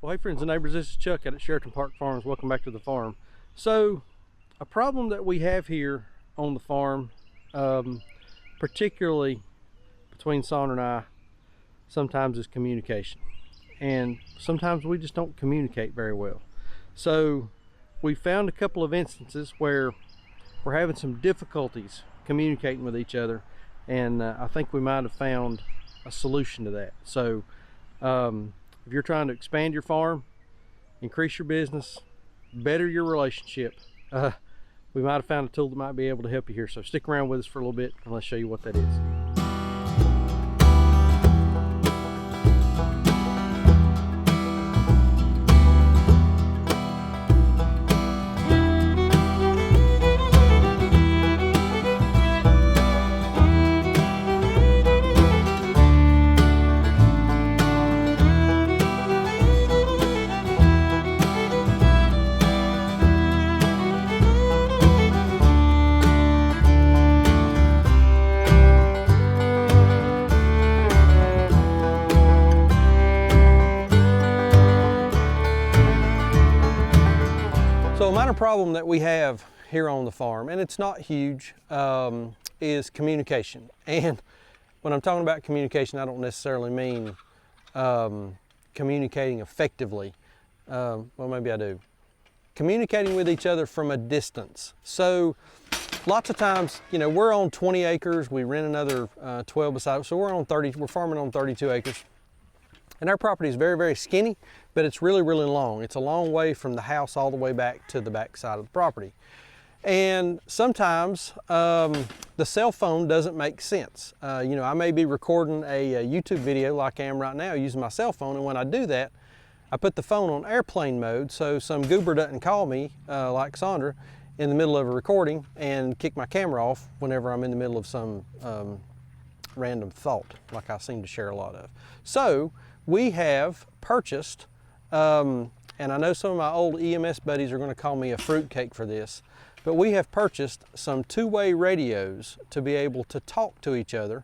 Well, hey friends and neighbors, this is Chuck at Sheraton Park Farms. Welcome back to the farm. So, a problem that we have here on the farm, particularly between Sandra and I, sometimes is communication. And sometimes we just don't communicate very well. So, we found a couple of instances where we're having some difficulties communicating with each other, and I think we might have found a solution to that. So, if you're trying to expand your farm, increase your business, better your relationship, we might have found a tool that might be able to help you here. So stick around with us for a little bit and let's show you what that is. So a minor problem that we have here on the farm, and it's not huge, is communication. And when I'm talking about communication, I don't necessarily mean communicating effectively. Well, maybe I do. Communicating with each other from a distance. So lots of times, you know, we're on 20 acres, we rent another 12 beside, so we're farming on 32 acres. And our property is very, very skinny, but it's really, really long. It's a long way from the house all the way back to the back side of the property. And sometimes the cell phone doesn't make sense. You know, I may be recording a YouTube video like I am right now using my cell phone, and when I do that, I put the phone on airplane mode so some goober doesn't call me, like Sandra, in the middle of a recording and kick my camera off whenever I'm in the middle of some random thought, like I seem to share a lot of. So we have purchased, and I know some of my old EMS buddies are going to call me a fruitcake for this, but we have purchased some two-way radios to be able to talk to each other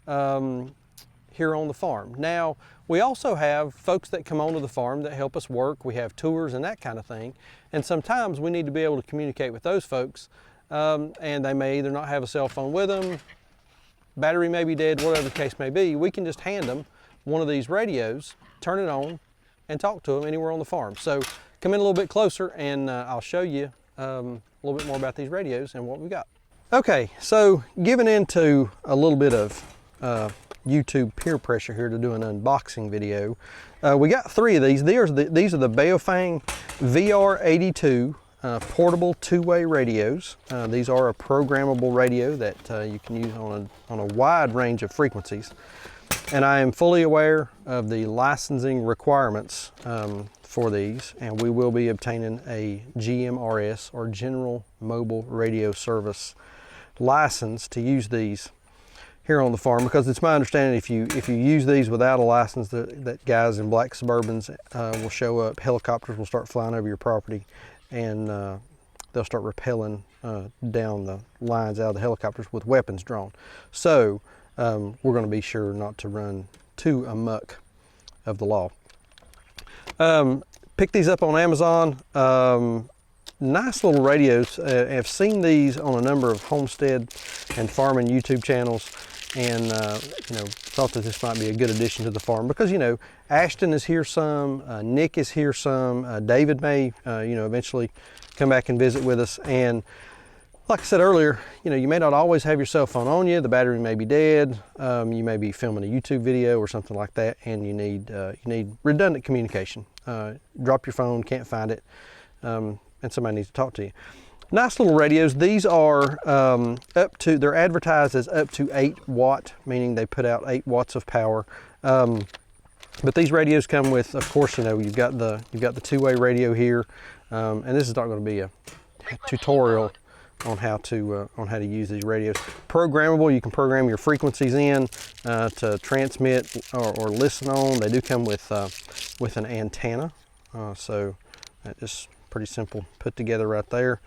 here on the farm. Now, we also have folks that come onto the farm that help us work. We have tours and that kind of thing, and sometimes we need to be able to communicate with those folks, and they may either not have a cell phone with them, battery may be dead, whatever the case may be. We can just hand them one of these radios, turn it on, and talk to them anywhere on the farm. So come in a little bit closer and I'll show you a little bit more about these radios and what we got. Okay, so giving into a little bit of YouTube peer pressure here to do an unboxing video. We got three of these. These are the Baofeng VR82 portable two-way radios. These are a programmable radio that you can use on a wide range of frequencies. And I am fully aware of the licensing requirements for these, and we will be obtaining a GMRS, or General Mobile Radio Service license, to use these here on the farm, because it's my understanding if you use these without a license, that guys in black Suburbans will show up, helicopters will start flying over your property, and they'll start rappelling down the lines out of the helicopters with weapons drawn. So we're going to be sure not to run too amok of the law. Picked these up on Amazon. Nice little radios. I've seen these on a number of homestead and farming YouTube channels, and you know, thought that this might be a good addition to the farm, because, you know, Ashton is here some, Nick is here some, David may you know, eventually come back and visit with us. And like I said earlier, you know, you may not always have your cell phone on you. The battery may be dead. You may be filming a YouTube video or something like that, and you need redundant communication. Drop your phone, can't find it, and somebody needs to talk to you. Nice little radios. These are they're advertised as up to 8 watt, meaning they put out 8 watts of power. But these radios come with, of course, you know, you've got the two-way radio here, and this is not going to be a tutorial on how to use these radios. Programmable, you can program your frequencies in to transmit or listen on. They do come with an antenna, so that is pretty simple put together right there.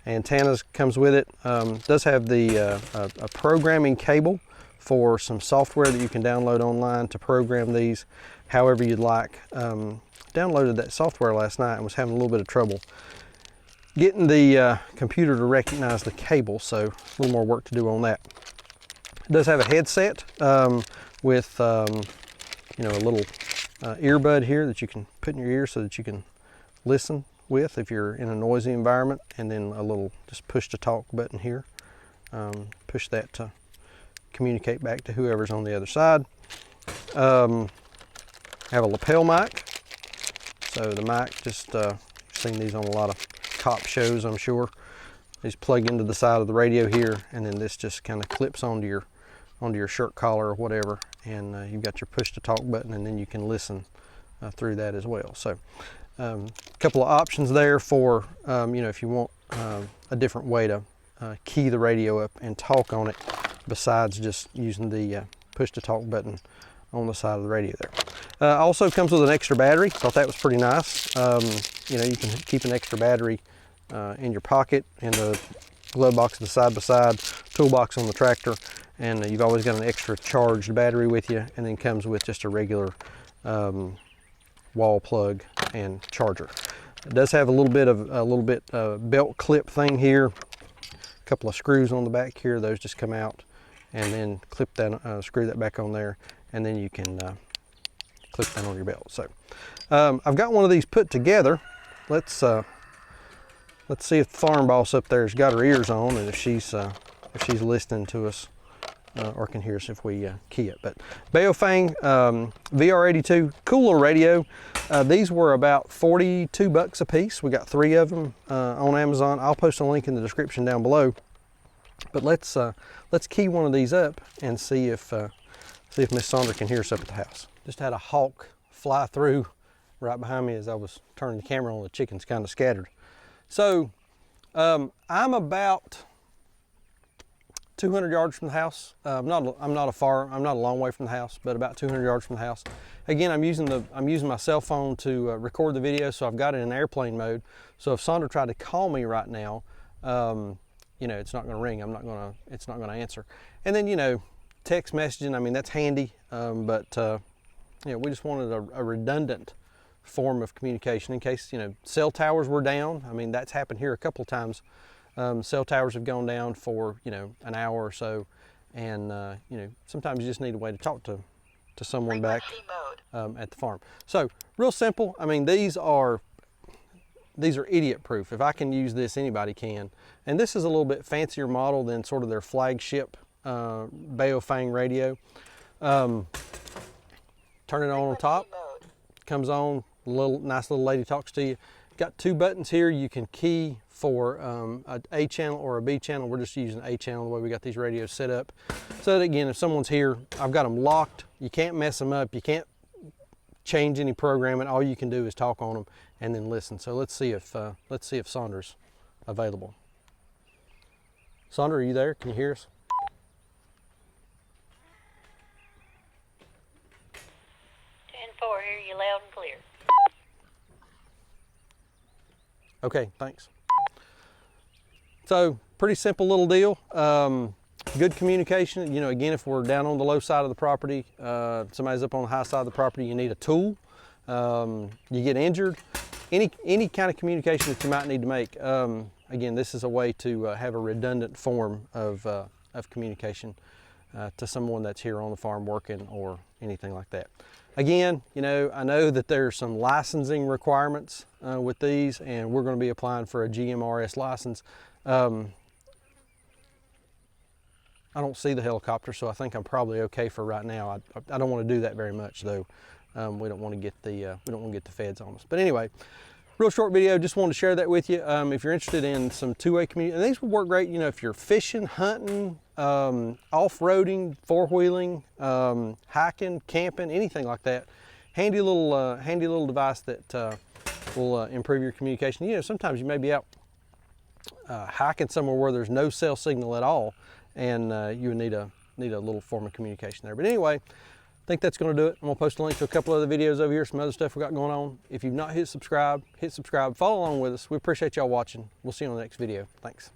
Antennas comes with it. Does have the a programming cable for some software that you can download online to program these however you'd like. downloaded that software last night and was having a little bit of trouble getting the computer to recognize the cable, so a little more work to do on that. It does have a headset with you know, a little earbud here that you can put in your ear so that you can listen with if you're in a noisy environment, and then a little just push to talk button here. Push that to communicate back to whoever's on the other side. Have a lapel mic. So the mic, just you've seen these on a lot of cop shows, I'm sure. These plug into the side of the radio here, and then this just kind of clips onto your shirt collar or whatever, and you've got your push to talk button, and then you can listen through that as well. So a couple of options there for you know, if you want a different way to key the radio up and talk on it besides just using the push to talk button on the side of the radio there. Also comes with an extra battery. Thought that was pretty nice. You know, you can keep an extra battery in your pocket, in the glove box, the side-by-side toolbox on the tractor, and you've always got an extra charged battery with you, and then comes with just a regular wall plug and charger. It does have a little bit belt clip thing here, a couple of screws on the back here. Those just come out, and then clip that, screw that back on there, and then you can clip that on your belt. So I've got one of these put together. Let's see if the farm boss up there's got her ears on, and if she's listening to us or can hear us if we key it. But Baofeng VR-82, cool little radio. These were about 42 bucks a piece. We got 3 of them on Amazon. I'll post a link in the description down below. But let's key one of these up and see if Miss Sandra can hear us up at the house. Just had a hawk fly through right behind me as I was turning the camera on. The chickens kind of scattered. So I'm about 200 yards from the house. I'm not a long way from the house, but about 200 yards from the house. Again, I'm using my cell phone to record the video, so I've got it in airplane mode. So if Sandra tried to call me right now, you know, it's not going to ring. It's not going to answer. And then, you know, text messaging, I mean, that's handy, but you know, we just wanted a redundant form of communication in case, you know, cell towers were down. I mean, that's happened here a couple of times. Cell towers have gone down for, you know, an hour or so, and you know, sometimes you just need a way to talk to someone back at the farm. So real simple. I mean, these are idiot proof. If I can use this, anybody can. And this is a little bit fancier model than sort of their flagship Baofeng radio. Turn it on top, comes on, nice little lady talks to you. Got 2 buttons here. You can key for a channel or a B channel. We're just using A channel the way we got these radios set up. So that, again, if someone's here, I've got them locked. You can't mess them up. You can't change any programming. All you can do is talk on them and then listen. So let's see if Sandra's available. Sandra, are you there? Can you hear us? 10-4, hear you loud and clear. Okay, thanks. So pretty simple little deal. Good communication. You know, again, if we're down on the low side of the property, somebody's up on the high side of the property, you need a tool. You get injured. Any kind of communication that you might need to make. Again, this is a way to have a redundant form of communication to someone that's here on the farm working or anything like that. Again, you know, I know that there's some licensing requirements with these, and we're going to be applying for a GMRS license. I don't see the helicopter, so I think I'm probably okay for right now. I don't want to do that very much, though. We don't want to get the feds on us. But anyway, real short video. Just wanted to share that with you. If you're interested in some two-way communication, and these would work great. You know, if you're fishing, hunting, off-roading, four-wheeling, hiking, camping, anything like that. Handy little device that will improve your communication. You know, sometimes you may be out hiking somewhere where there's no cell signal at all, and you would need a little form of communication there. But anyway, I think that's going to do it. I'm going to post a link to a couple other videos over here, some other stuff we got going on. If you've not hit subscribe, follow along with us. We appreciate y'all watching. We'll see you on the next video. Thanks.